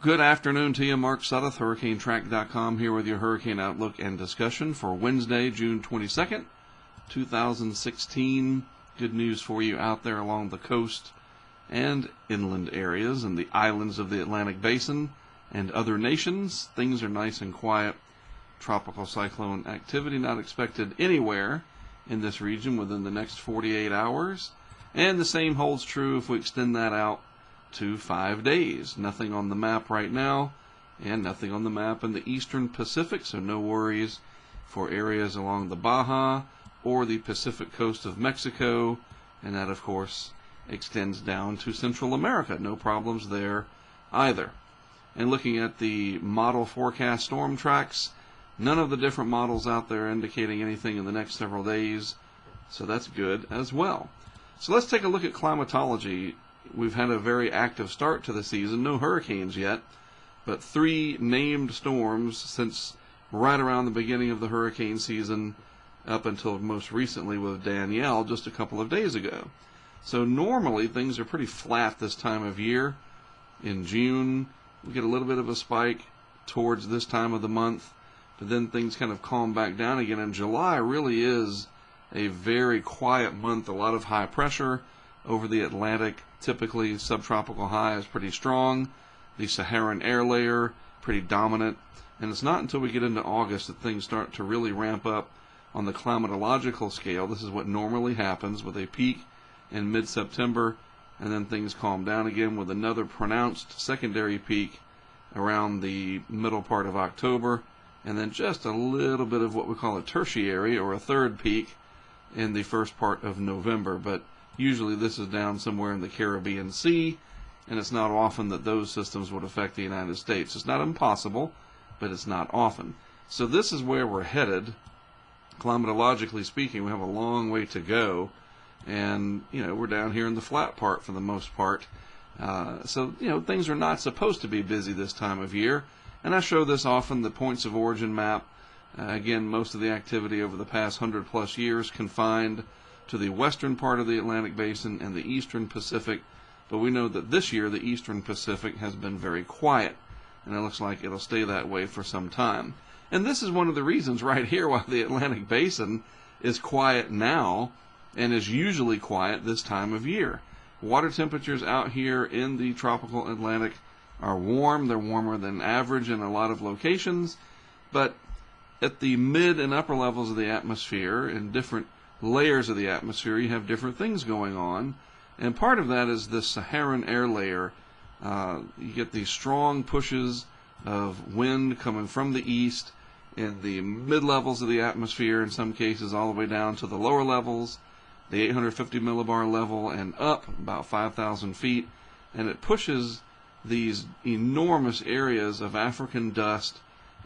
Good afternoon to you, Mark Sudduth, HurricaneTrack.com, here with your hurricane outlook and discussion for Wednesday, June 22nd, 2016. Good news for you out there along the coast and inland areas and the islands of the Atlantic Basin and other nations. Things are nice and quiet. Tropical cyclone activity not expected anywhere in this region within the next 48 hours. And the same holds true if we extend that out to 5 days. Nothing on the map right now, and nothing on the map in the eastern Pacific, so no worries for areas along the Baja or the Pacific coast of Mexico, and that of course extends down to Central America. No problems there either. And looking at the model forecast storm tracks, none of the different models out there indicating anything in the next several days, so that's good as well. So let's take a look at climatology. We've had a very active start to the season. No hurricanes yet, but 3 named storms since right around the beginning of the hurricane season up until most recently with Danielle just a couple of days ago. So normally things are pretty flat this time of year. In June, we get a little bit of a spike towards this time of the month, but then things kind of calm back down again. And July really is a very quiet month, a lot of high pressure over the Atlantic. Typically, subtropical high is pretty strong. The Saharan air layer, pretty dominant. And it's not until we get into August that things start to really ramp up on the climatological scale. This is what normally happens with a peak in mid-September, and then things calm down again with another pronounced secondary peak around the middle part of October, and then just a little bit of what we call a tertiary or a third peak in the first part of November. But usually this is down somewhere in the Caribbean Sea, and it's not often that those systems would affect the United States. It's not impossible, but it's not often. So this is where we're headed. Climatologically speaking, we have a long way to go, and we're down here in the flat part for the most part. So things are not supposed to be busy this time of year, and I show this often, the points of origin map. Again, most of the activity over the past 100+ years confined to the western part of the Atlantic Basin and the eastern Pacific, but we know that this year the eastern Pacific has been very quiet, and it looks like it'll stay that way for some time. And this is one of the reasons right here why the Atlantic Basin is quiet now and is usually quiet this time of year. Water temperatures out here in the tropical Atlantic are warm. They're warmer than average in a lot of locations, but at the mid and upper levels of the atmosphere, in different layers of the atmosphere, you have different things going on, and part of that is the Saharan air layer. You get these strong pushes of wind coming from the east in the mid-levels of the atmosphere, in some cases all the way down to the lower levels, the 850 millibar level and up about 5,000 feet, and it pushes these enormous areas of African dust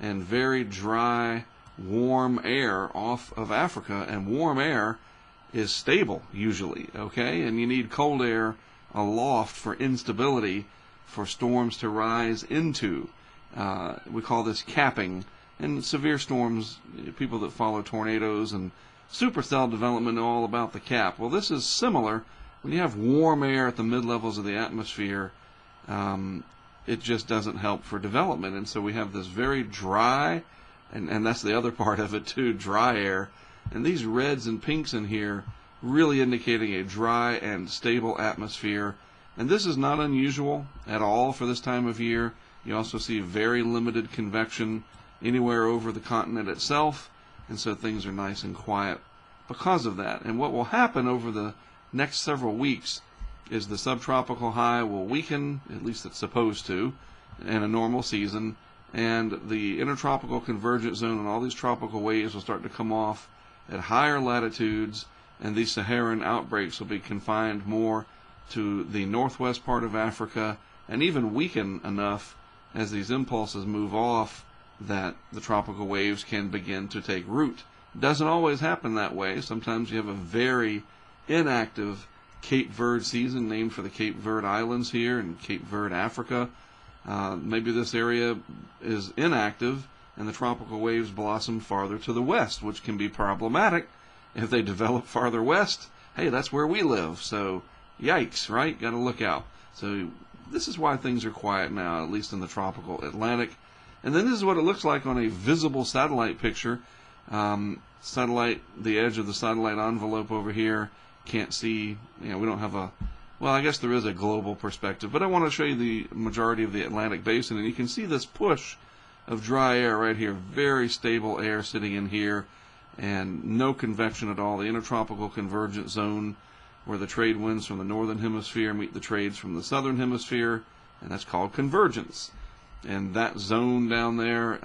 and very dry, warm air off of Africa. And warm air is stable usually, okay? And you need cold air aloft for instability for storms to rise into. We call this capping. And severe storms, people that follow tornadoes and supercell development know all about the cap. Well, this is similar. When you have warm air at the mid-levels of the atmosphere, it just doesn't help for development. And so we have this very dry, and that's the other part of it too, dry air. And these reds and pinks in here really indicating a dry and stable atmosphere. And this is not unusual at all for this time of year. You also see very limited convection anywhere over the continent itself, and so things are nice and quiet because of that. And what will happen over the next several weeks is the subtropical high will weaken, at least it's supposed to, in a normal season, and the intertropical convergence zone and all these tropical waves will start to come off at higher latitudes, and these Saharan outbreaks will be confined more to the northwest part of Africa, and even weaken enough as these impulses move off that the tropical waves can begin to take root. It doesn't always happen that way. Sometimes you have a very inactive Cape Verde season, named for the Cape Verde Islands here in Cape Verde, Africa. Maybe this area is inactive and the tropical waves blossom farther to the west, which can be problematic if they develop farther west. Hey, that's where we live, so yikes, right? Got to look out. So this is why things are quiet now, at least in the tropical Atlantic. And then this is what it looks like on a visible satellite picture. The edge of the satellite envelope over here, can't see, we don't have well, I guess there is a global perspective, but I want to show you the majority of the Atlantic basin, and you can see this push of dry air right here, very stable air sitting in here, and no convection at all. The intertropical convergence zone, where the trade winds from the northern hemisphere meet the trades from the southern hemisphere, and that's called convergence. And that zone down there,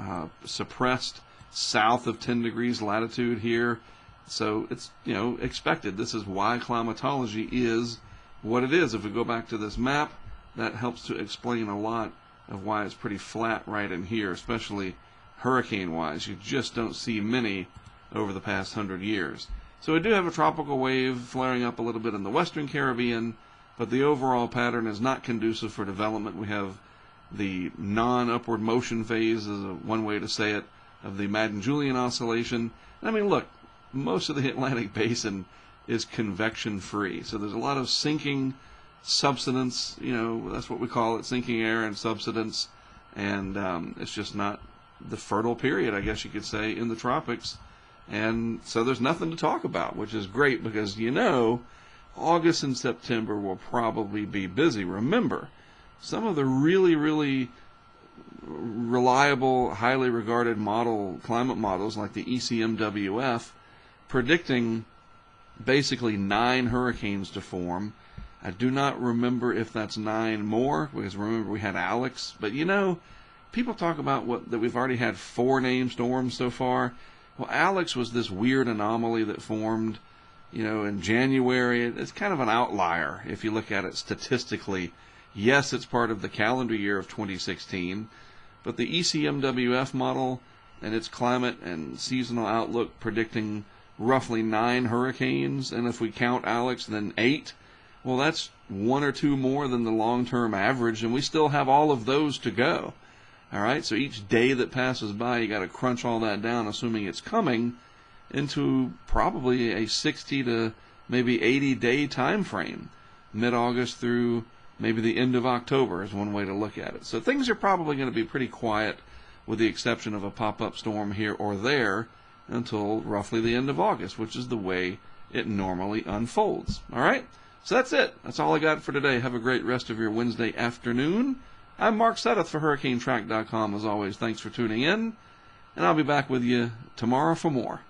suppressed south of 10 degrees latitude here, so it's expected. This is why climatology is what it is. If we go back to this map, that helps to explain a lot of why it's pretty flat right in here, especially hurricane-wise. You just don't see many over the past 100 years. So we do have a tropical wave flaring up a little bit in the western Caribbean, but the overall pattern is not conducive for development. We have the non-upward motion phase, is one way to say it, of the Madden-Julian oscillation. And I mean, look, most of the Atlantic basin is convection-free, so there's a lot of sinking subsidence, that's what we call it, sinking air and subsidence, and it's just not the fertile period, I guess you could say, in the tropics, and so there's nothing to talk about, which is great, because August and September will probably be busy. Remember, some of the really, really reliable, highly regarded climate models, like the ECMWF, predicting basically 9 hurricanes to form. I do not remember if that's 9 more, because remember we had Alex. But people talk about that we've already had 4 named storms so far. Well, Alex was this weird anomaly that formed, in January. It's kind of an outlier if you look at it statistically. Yes, it's part of the calendar year of 2016, but the ECMWF model and its climate and seasonal outlook predicting roughly 9 hurricanes, and if we count Alex, then 8. Well, that's 1 or 2 more than the long-term average, and we still have all of those to go. All right, so each day that passes by, you got to crunch all that down, assuming it's coming, into probably a 60 to maybe 80-day time frame, mid-August through maybe the end of October is one way to look at it. So things are probably going to be pretty quiet, with the exception of a pop-up storm here or there, until roughly the end of August, which is the way it normally unfolds. All right? So that's it. That's all I got for today. Have a great rest of your Wednesday afternoon. I'm Mark Sudduth for HurricaneTrack.com. As always, thanks for tuning in, and I'll be back with you tomorrow for more.